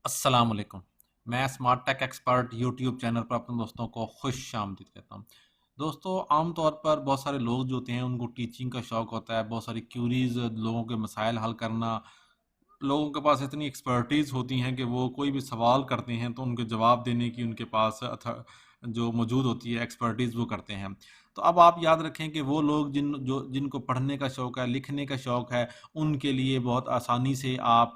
अस्सलाम वालेकुम। मैं smart tech expert YouTube channel पर अपने दोस्तों को खुश आमदीद कहता हूँ। दोस्तों, आमतौर पर बहुत सारे लोग जो होते हैं उनको टीचिंग का शौक़ होता है, बहुत सारी क्यूरीज, लोगों के मसाइल हल करना, लोगों के पास इतनी एक्सपर्टीज़ होती हैं कि वो कोई भी सवाल करते हैं तो उनके जवाब देने की उनके पास जो मौजूद होती है एक्सपर्टीज़ वो करते हैं। तो अब आप याद रखें कि वो लोग जिनको पढ़ने का शौक़ है, लिखने का शौक़ है, उनके लिए बहुत आसानी से आप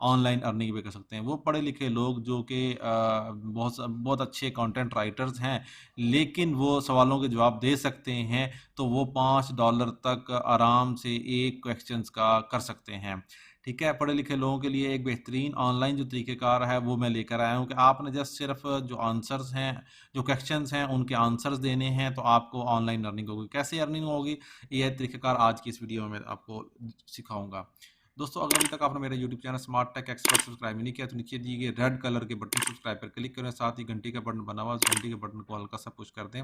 ऑनलाइन अर्निंग भी कर सकते हैं। वो पढ़े लिखे लोग जो कि बहुत अच्छे कंटेंट राइटर्स हैं, लेकिन वो सवालों के जवाब दे सकते हैं, तो वो $5 तक आराम से एक क्वेश्चंस का कर सकते हैं। ठीक है, पढ़े लिखे लोगों के लिए एक बेहतरीन ऑनलाइन जो तरीक़ेकार है वो मैं लेकर आया हूँ कि आपने जस्ट सिर्फ जो आंसर्स हैं, जो क्वेश्चंस हैं, उनके आंसर्स देने हैं, तो आपको ऑनलाइन अर्निंग होगी। कैसे अर्निंग होगी, ये तरीक़ेकार आज की इस वीडियो में आपको सिखाऊंगा। दोस्तों, अगर अभी तक आपने मेरे YouTube channel smart tech expert subscribe नहीं किया तो नीचे दिए गए रेड कलर के बटन सब्सक्राइब पर क्लिक करें, साथ ही घंटी का बटन बना हुआ, उस घंटी के बटन को हल्का सा पुश कर दें।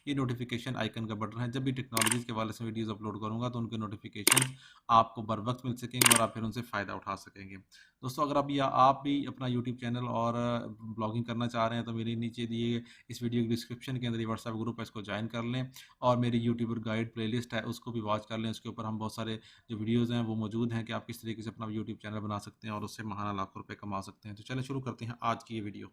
ये नोटिफिकेशन आइकन का बटन है, जब भी टेक्नोलॉजीज़ के हवाले से वीडियोज़ अपलोड करूँगा तो उनके नोटिफिकेशन आपको बर वक्त मिल सकेंगे और आप फिर उनसे फ़ायदा उठा सकेंगे। दोस्तों, अगर अभी आप भी अपना यूट्यूब चैनल और ब्लॉगिंग करना चाह रहे हैं तो मेरे नीचे दिए इस वीडियो की डिस्क्रिप्शन के अंदर ये व्हाट्सएप ग्रुप है, इसको ज्वाइन कर लें और मेरी यूट्यूबर गाइड प्लेलिस्ट है उसको भी वॉच कर लें। उसके ऊपर हम बहुत सारे जो वीडियोज़ हैं वो मौजूद हैं कि आप किस तरीके से अपना यूट्यूब चैनल बना सकते हैं और उससे महाना लाखों रुपए कमा सकते हैं। तो चलिए शुरू करते हैं आज की ये वीडियो।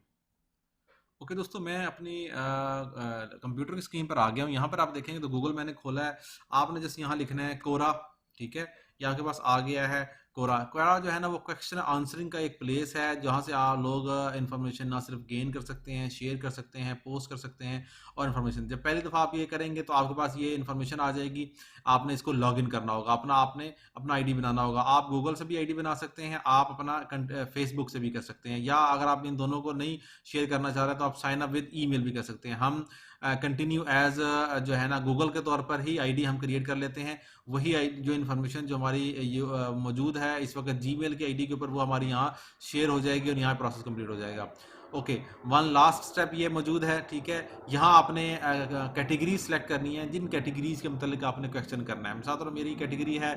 ओके दोस्तों, मैं अपनी कंप्यूटर की स्क्रीन पर आ गया हूँ। यहाँ पर आप देखेंगे तो गूगल मैंने खोला है। आपने जैसे यहाँ लिखना है कोरा, ठीक है, ये आपके पास आ गया है कोरा। कोरा जो है ना वो क्वेश्चन आंसरिंग का एक प्लेस है जहाँ से आप लोग इन्फॉर्मेशन ना सिर्फ गेन कर सकते हैं, शेयर कर सकते हैं, पोस्ट कर सकते हैं और इन्फॉर्मेशन जब पहली दफ़ा आप ये करेंगे तो आपके पास ये इन्फॉर्मेशन आ जाएगी। आपने इसको लॉगिन करना होगा, आपने अपना आईडी बनाना होगा। आप गूगल से भी आईडी बना सकते हैं, आप अपना फेसबुक से भी कर सकते हैं, या अगर आप इन दोनों को नहीं शेयर करना चाह रहे तो आप साइन अप विद ईमेल भी कर सकते हैं। हम कंटिन्यू एज जो है ना गूगल के तौर पर ही आईडी हम क्रिएट कर लेते हैं। वही जो इन्फॉर्मेशन जो हमारी मौजूद है इस वक्त जीमेल की आईडी के ऊपर वो हमारी यहाँ शेयर हो जाएगी और यहाँ प्रोसेस कंप्लीट हो जाएगा। ओके, वन लास्ट स्टेप ये मौजूद है, ठीक है। यहाँ आपने कैटेगरी सेलेक्ट करनी है, जिन कैटेगरीज के मतलब आपने क्वेश्चन करना है। साथ मेरी कैटेगरी है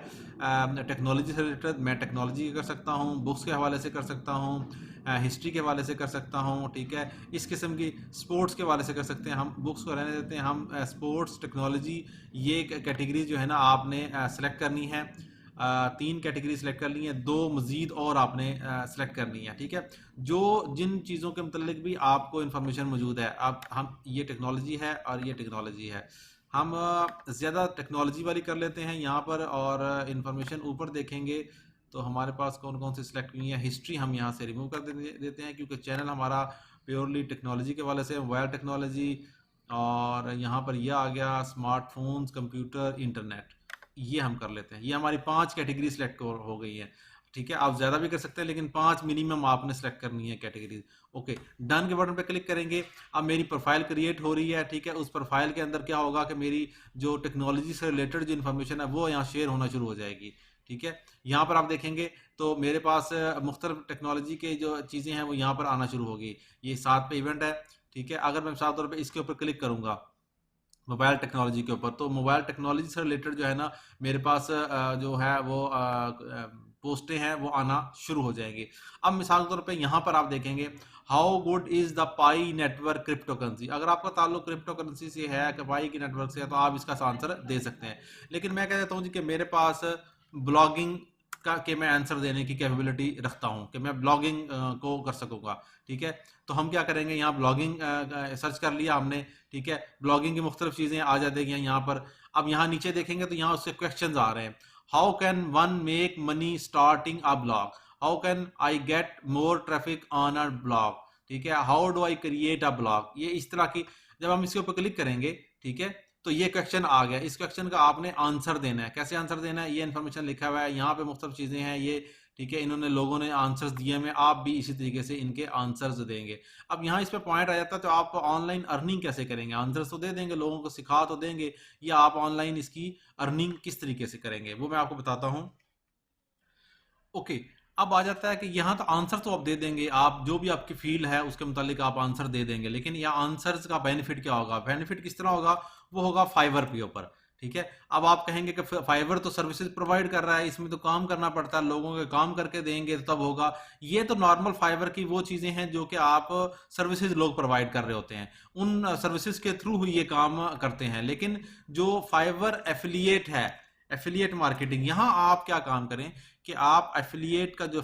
टेक्नोलॉजी से रिलेटेड, मैं टेक्नोलॉजी कर सकता हूँ, बुक्स के हवाले से कर सकता हूँ, हिस्ट्री के हवाले से कर सकता हूँ, ठीक है। इस किस्म की स्पोर्ट्स के हवाले से कर सकते हैं। हम बुक्स को रहने देते हैं, हम स्पोर्ट्स टेक्नोलॉजी ये कैटेगरी जो है ना आपने सेलेक्ट करनी है। 3 कैटेगरी सेलेक्ट कर ली है, 2 मज़ीद और आपने सेलेक्ट करनी है, ठीक है। जो जिन चीज़ों के मतलब भी आपको इन्फॉर्मेशन मौजूद है, अब हम ये टेक्नोलॉजी है और ये टेक्नोलॉजी है, हम ज़्यादा टेक्नोलॉजी वाली कर लेते हैं यहाँ पर। और इन्फॉर्मेशन ऊपर देखेंगे तो हमारे पास कौन कौन सी सिलेक्ट हुई है। हिस्ट्री हम यहाँ से रिमूव कर देते हैं क्योंकि चैनल हमारा प्योरली टेक्नोलॉजी के वाले से, मोबाइल टेक्नोलॉजी। और यहाँ पर यह आ गया स्मार्टफोन्स, कंप्यूटर, इंटरनेट, ये हम कर लेते हैं। ये हमारी 5 कैटेगरी सिलेक्ट हो गई है, ठीक है। आप ज़्यादा भी कर सकते हैं लेकिन 5 मिनिमम आपने सेलेक्ट करनी है कैटेगरीज। ओके, डन के बटन पे क्लिक करेंगे। अब मेरी प्रोफाइल क्रिएट हो रही है, ठीक है। उस प्रोफाइल के अंदर क्या होगा कि मेरी जो टेक्नोलॉजी से रिलेटेड जो इन्फॉर्मेशन है वो यहाँ शेयर होना शुरू हो जाएगी, ठीक है। यहाँ पर आप देखेंगे तो मेरे पास मुख्तलिफ टेक्नोलॉजी के जो चीज़ें हैं वो यहाँ पर आना शुरू होगी। ये 7 पे इवेंट है, ठीक है। अगर मैं साफ तौर पर इसके ऊपर क्लिक करूँगा मोबाइल टेक्नोलॉजी के ऊपर, तो मोबाइल टेक्नोलॉजी से रिलेटेड जो है ना मेरे पास जो है वो पोस्टें हैं वो आना शुरू हो जाएंगी। अब मिसाल के तौर पे यहाँ पर आप देखेंगे how good is the pi network crypto currency. अगर आपका ताल्लुक क्रिप्टो करेंसी से है कि पाई की नेटवर्क से है तो आप इसका आंसर दे सकते हैं। लेकिन मैं कह देता हूँ जी कि मेरे पास ब्लॉगिंग का कि मैं आंसर देने की कैपेबिलिटी रखता हूँ कि मैं ब्लॉगिंग को कर सकूँगा, ठीक है। तो हम क्या करेंगे, यहाँ ब्लॉगिंग सर्च कर लिया हमने, ठीक है। ब्लॉगिंग की मुख्तलिफ चीज़ें आ जाती हैं यहाँ पर। अब यहाँ नीचे देखेंगे तो यहाँ उसके क्वेश्चंस आ रहे हैं। How can one make money starting a blog, how can I get more traffic on a blog, ठीक है। How do I create a blog, ये इस तरह की जब हम इसके ऊपर क्लिक करेंगे, ठीक है, तो ये क्वेश्चन आ गया। इस क्वेश्चन का आपने आंसर देना है। कैसे आंसर देना है, ये इन्फॉर्मेशन लिखा हुआ है यहाँ पे, मुख्तलिफ चीज़ें हैं ये, ठीक है। इन्होंने लोगों ने आंसर्स दिए हैं, आप भी इसी तरीके से इनके आंसर्स देंगे। अब यहाँ इस पे पॉइंट आ जाता है तो आप ऑनलाइन अर्निंग कैसे करेंगे। आंसर्स तो दे देंगे, लोगों को सिखा तो देंगे, या आप ऑनलाइन इसकी अर्निंग किस तरीके से करेंगे वो मैं आपको बताता हूँ। ओके, अब आ जाता है कि यहाँ तो आंसर तो आप दे देंगे, आप जो भी आपकी फील्ड है उसके मुतालिक आप आंसर दे देंगे, लेकिन यहाँ आंसर्स का बेनिफिट क्या होगा, बेनिफिट किस तरह होगा, वो होगा फाइवर के ऊपर, ठीक है। अब आप कहेंगे कि फाइवर तो सर्विसेज प्रोवाइड कर रहा है, इसमें तो काम करना पड़ता है, लोगों के काम करके देंगे तो तब होगा। ये तो नॉर्मल फाइवर की वो चीजें हैं जो कि आप सर्विसेज लोग प्रोवाइड कर रहे होते हैं, उन सर्विसेज के थ्रू ये काम करते हैं। लेकिन जो फाइवर एफिलिएट है, एफिलिएट मार्केटिंग, यहाँ आप क्या काम करें कि आप एफिलिएट का जो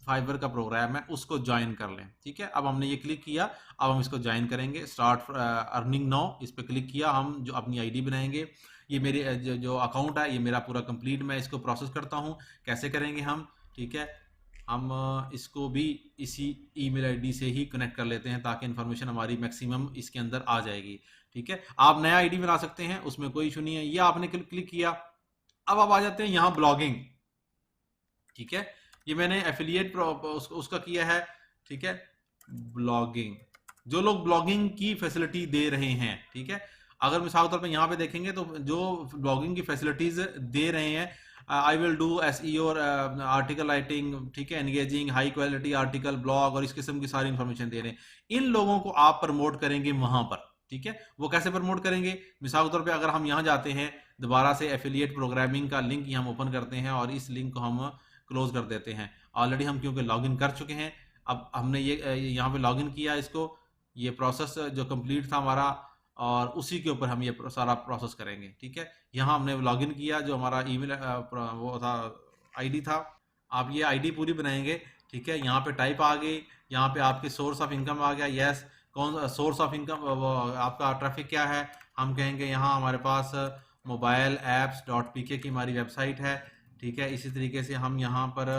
फाइवर का प्रोग्राम है उसको ज्वाइन कर लें। ठीक है, अब हमने ये क्लिक किया, अब हम इसको ज्वाइन करेंगे, स्टार्ट अर्निंग नाउ, इस पर क्लिक किया, हम जो अपनी आईडी बनाएंगे। ये मेरे जो अकाउंट है ये मेरा पूरा कंप्लीट, मैं इसको प्रोसेस करता हूँ। कैसे करेंगे हम, ठीक है, हम इसको भी इसी ईमेल आईडी से ही कनेक्ट कर लेते हैं ताकि इन्फॉर्मेशन हमारी मैक्सिमम इसके अंदर आ जाएगी। ठीक है, आप नया आईडी बना सकते हैं, उसमें कोई इशू नहीं है। ये आपने क्लिक किया, अब आप आ जाते हैं यहाँ ब्लॉगिंग। ठीक है, ये मैंने एफिलिएट उसका किया है। ठीक है, ब्लॉगिंग, जो लोग ब्लॉगिंग की फैसिलिटी दे रहे हैं, ठीक है, अगर मिसाल के तौर पे यहाँ पे देखेंगे तो जो ब्लॉगिंग की फैसिलिटीज दे रहे हैं, आई विल डू एसईओ और आर्टिकल राइटिंग, ठीक है, engaging high quality article blog और इस किस्म की सारी इंफॉर्मेशन दे रहे हैं, इन लोगों को आप प्रमोट करेंगे वहां पर। ठीक है, वो कैसे प्रमोट करेंगे, मिसाल के तौर पे अगर हम यहाँ जाते हैं, दोबारा से एफिलिएट प्रोग्रामिंग का लिंक हम ओपन करते हैं और इस लिंक को हम क्लोज कर देते हैं। ऑलरेडी हम क्योंकि लॉगिन कर चुके हैं, अब हमने ये यहाँ पे लॉगिन किया, इसको ये प्रोसेस जो कंप्लीट था हमारा, और उसी के ऊपर हम ये सारा प्रोसेस करेंगे। ठीक है, यहाँ हमने लॉगिन किया, जो हमारा ईमेल वो था, आईडी था, आप ये आईडी पूरी बनाएंगे। ठीक है, यहाँ पे टाइप आ गई, यहाँ पे आपके सोर्स ऑफ इनकम आ गया, यस, कौन सोर्स ऑफ इनकम, आपका ट्रैफिक क्या है, हम कहेंगे यहाँ हमारे पास मोबाइल एप्स डॉट पी के की हमारी वेबसाइट है। ठीक है, इसी तरीके से हम यहाँ पर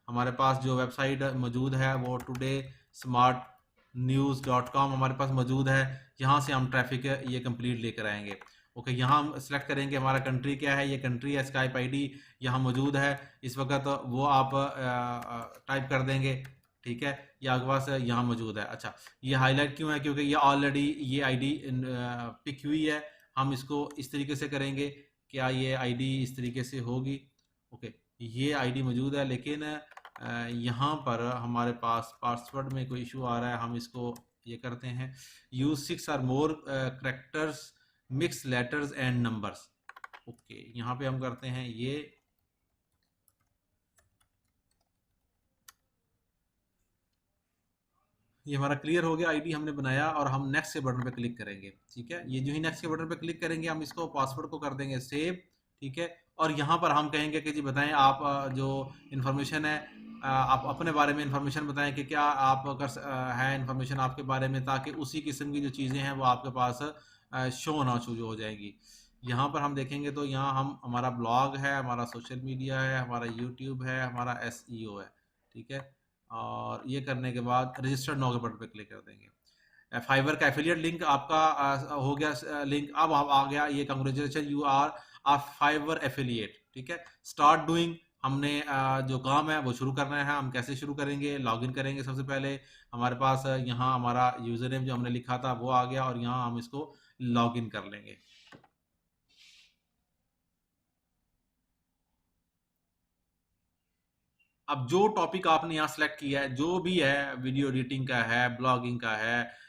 हमारे पास जो वेबसाइट मौजूद है वो टुडे स्मार्ट न्यूज़.com हमारे पास मौजूद है, यहाँ से हम ट्रैफिक ये कंप्लीट लेकर आएंगे। ओके, यहाँ हम सेलेक्ट करेंगे हमारा कंट्री क्या है, ये कंट्री है, स्काइप आईडी यहाँ मौजूद है इस वक्त, वो आप टाइप कर देंगे। ठीक है, ये आपके पास यहाँ मौजूद है। अच्छा, ये हाईलाइट क्यों है, क्योंकि ये ऑलरेडी ये आईडी पिक हुई है। हम इसको इस तरीके से करेंगे, क्या ये आईडी इस तरीके से होगी, ओके, ये आईडी मौजूद है, लेकिन यहाँ पर हमारे पास पासवर्ड में कोई इशू आ रहा है। हम इसको ये करते हैं, यूज 6 और more characters mix letters and numbers. Okay, यहाँ पे हम करते हैं ये हमारा क्लियर हो गया, आईडी हमने बनाया, और हम नेक्स्ट के बटन पे क्लिक करेंगे। ठीक है, ये जो ही नेक्स्ट के बटन पे क्लिक करेंगे, हम इसको पासवर्ड को कर देंगे सेव। ठीक है, और यहाँ पर हम कहेंगे कि जी बताएं आप जो इन्फॉर्मेशन है, आप अपने बारे में इन्फॉर्मेशन बताएं कि क्या आप है इन्फॉर्मेशन आपके बारे में, ताकि उसी किस्म की जो चीज़ें हैं वो आपके पास शो होना शुरू हो जाएंगी। यहाँ पर हम देखेंगे तो यहाँ हम हमारा ब्लॉग है, हमारा सोशल मीडिया है, हमारा यूट्यूब है, हमारा एसईओ है। ठीक है, और ये करने के बाद रजिस्टर्ड नाउ के बटन पे क्लिक कर देंगे। फाइवर का एफिलिएट लिंक आपका हो गया लिंक। अब आ गया ये, congratulation you are a Fiverr affiliate. ठीक है, स्टार्ट डूइंग, हमने जो काम है वो शुरू करना है। हम कैसे शुरू करेंगे, लॉगिन करेंगे सबसे पहले, हमारे पास यहाँ हमारा यूजर नेम जो हमने लिखा था वो आ गया, और यहाँ हम इसको लॉगिन कर लेंगे। अब जो टॉपिक आपने यहाँ सेलेक्ट किया है, जो भी है, वीडियो एडिटिंग का है, ब्लॉगिंग का है,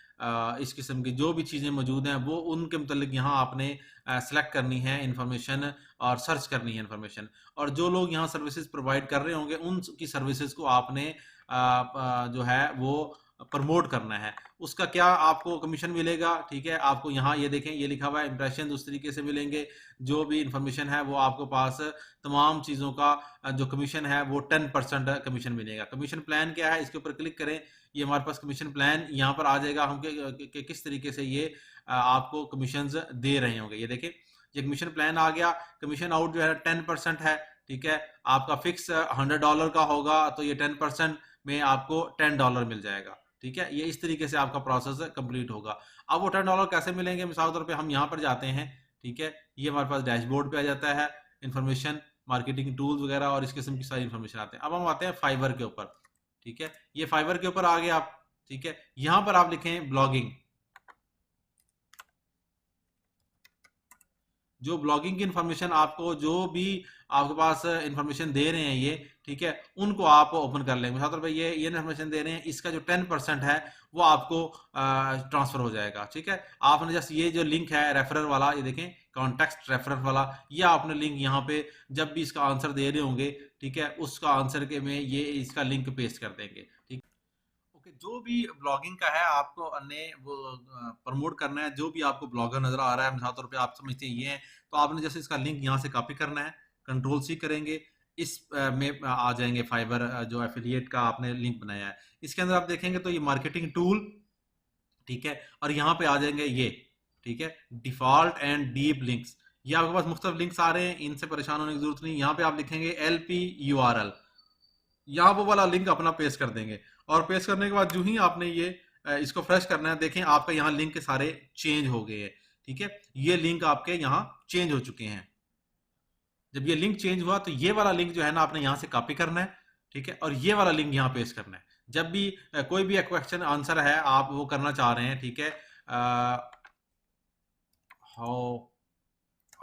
इस किस्म की जो भी चीज़ें मौजूद हैं वो उनके मतलब यहाँ आपने सेलेक्ट करनी है इन्फॉर्मेशन, और सर्च करनी है इन्फॉर्मेशन। और जो लोग यहाँ सर्विसेज प्रोवाइड कर रहे होंगे उनकी सर्विसेज को आपने जो है वो प्रमोट करना है। उसका क्या आपको कमीशन मिलेगा, ठीक है, आपको यहाँ ये देखें, ये लिखा हुआ है इंप्रेशन उस तरीके से मिलेंगे। जो भी इंफॉर्मेशन है वो आपके पास तमाम चीज़ों का जो कमीशन है वो 10% कमीशन मिलेगा। कमीशन प्लान क्या है, इसके ऊपर क्लिक करें, ये हमारे पास कमीशन प्लान यहाँ पर आ जाएगा, हम किस तरीके से ये आपको कमीशन दे रहे होंगे। ये देखें, ये कमीशन प्लान आ गया। कमीशन आउट जो है 10% है। ठीक है, आपका फिक्स $100 का होगा तो ये 10% में आपको $10 मिल जाएगा। ठीक है, ये इस तरीके से आपका प्रोसेस कंप्लीट होगा। अब वो $10 कैसे मिलेंगे, मिसाल तौर पे हम यहाँ पर जाते हैं। ठीक है, ये हमारे पास डैशबोर्ड पे आ जाता है, इंफॉर्मेशन, मार्केटिंग टूल्स वगैरह और इस किस्म की सारी इंफॉर्मेशन आते हैं। अब हम आते हैं फाइवर के ऊपर। ठीक है, ये फाइवर के ऊपर आ गए आप। ठीक है, यहां पर आप लिखें ब्लॉगिंग। जो ब्लॉगिंग की इंफॉर्मेशन आपको, जो भी आपके पास इंफॉर्मेशन दे रहे हैं ये, ठीक है, उनको आप ओपन कर लेंगे। मिसाल तौर पर ये इंफॉर्मेशन दे रहे हैं, इसका जो 10% है वो आपको ट्रांसफर हो जाएगा। ठीक है, आपने जस्ट ये जो लिंक है रेफरल वाला, ये देखें, कॉन्टेक्स्ट रेफरेंस वाला, ये आपने लिंक यहाँ पे जब भी इसका आंसर दे रहे होंगे, ठीक है, उसका आंसर के में ये इसका लिंक पेस्ट कर देंगे, ठीक। ओके, जो भी ब्लॉगिंग का है आपको अन्य वो प्रमोट करना है, जो भी आपको ब्लॉगर नजर आ रहा है, मिसाल तौर पे आप समझते हैं ये है, तो आपने जैसे इसका लिंक यहाँ से कॉपी करना है, कंट्रोल सी करेंगे, इस में आ जाएंगे फाइबर जो एफिलिएट का आपने लिंक बनाया है, इसके अंदर आप देखेंगे तो ये मार्केटिंग टूल, ठीक है, और यहाँ पे आ जाएंगे ये, ठीक है, डिफॉल्ट एंड डीप लिंक्स, ये आपके पास मुख्तलिफ लिंक्स आ रहे हैं, इनसे परेशान होने की जरूरत नहीं। यहाँ पे आप लिखेंगे LP URL, यहाँ वो वाला लिंक अपना पेस्ट कर देंगे, और पेस्ट करने के बाद जो ही आपने ये इसको फ्रेश करना है, देखें आपका यहाँ लिंक के सारे चेंज हो गए हैं, ठीक है, ये लिंक आपके यहाँ चेंज हो चुके हैं। जब ये लिंक चेंज हुआ तो ये वाला लिंक जो है ना आपने यहाँ से कॉपी करना है, ठीक है, और ये वाला लिंक यहाँ पेस्ट करना है। जब भी कोई भी क्वेश्चन आंसर है आप वो करना चाह रहे हैं, ठीक है, how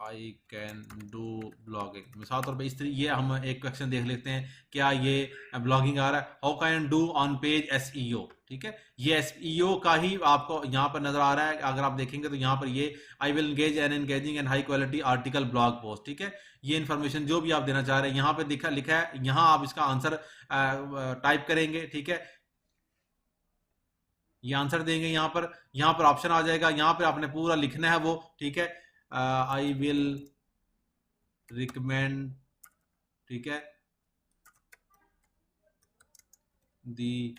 I can do blogging, मिसाल तौर पर इस तरीके ये हम एक क्वेश्चन देख लेते हैं, क्या ये ब्लॉगिंग आ रहा है, how can do on page SEO, ठीक है, ये SEO का ही आपको यहाँ पर नजर आ रहा है। अगर आप देखेंगे तो यहाँ पर ये I will engage an engaging and high quality article blog post, ठीक है, ये इन्फॉर्मेशन जो भी आप देना चाह रहे हैं यहाँ पे लिखा है, यहाँ आप इसका आंसर टाइप करेंगे, ठीक है, ये आंसर देंगे, यहाँ पर ऑप्शन आ जाएगा, यहाँ पे आपने पूरा लिखना है वो, ठीक है, आई विल रिकमेंड, ठीक है, दी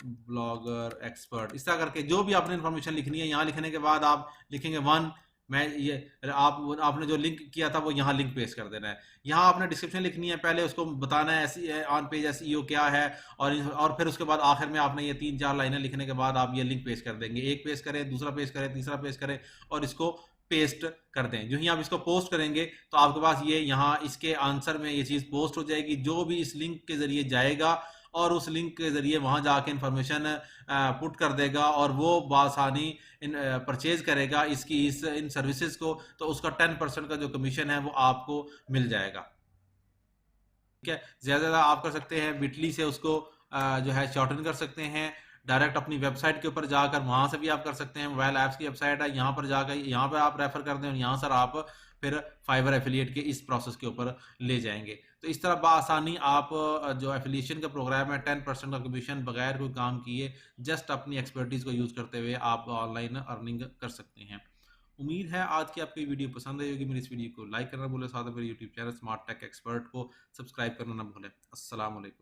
ब्लॉगर एक्सपर्ट, इस तरह करके जो भी आपने इन्फॉर्मेशन लिखनी है, यहाँ लिखने के बाद आप लिखेंगे 1, मैं ये आपने जो लिंक किया था वो यहाँ लिंक पेस्ट कर देना है। यहाँ आपने डिस्क्रिप्शन लिखनी है, पहले उसको बताना है ऑन पेज SEO क्या है, और फिर उसके बाद आखिर में आपने ये 3-4 लाइनें लिखने के बाद आप ये लिंक पेस्ट कर देंगे, एक पेस्ट करें, दूसरा पेस्ट करें, तीसरा पेस्ट करें, और इसको पेस्ट कर दें। जो ही आप इसको पोस्ट करेंगे तो आपके पास ये यहाँ इसके आंसर में ये चीज़ पोस्ट हो जाएगी, जो भी इस लिंक के जरिए जाएगा और उस लिंक के जरिए वहां जाके इंफॉर्मेशन पुट कर देगा और वो बासानी परचेज करेगा इन सर्विसेज को, तो उसका 10% का जो कमीशन है वो आपको मिल जाएगा, ठीक है। ज्यादा आप कर सकते हैं बिटली से उसको जो है शॉर्टन कर सकते हैं, डायरेक्ट अपनी वेबसाइट के ऊपर जाकर वहां से भी आप कर सकते हैं, मोबाइल ऐप्स की वेबसाइट है, यहाँ पर जाकर यहाँ पर आप रेफर कर दें और यहाँ सर आप फिर फाइबर एफिलिएट के इस प्रोसेस के ऊपर ले जाएंगे। तो इस तरह बआसानी आप जो एफिलिएशन का प्रोग्राम है 10% का कमीशन बगैर कोई काम किए जस्ट अपनी एक्सपर्टीज को यूज करते हुए आप ऑनलाइन अर्निंग कर सकते हैं। उम्मीद है आज की आपको वीडियो पसंद आई होगी। मेरी इस वीडियो को लाइक करना भूलें, साथ में मेरे YouTube channel smart tech expert को सब्सक्राइब करना ना भूलें। अस्सलाम वालेकुम।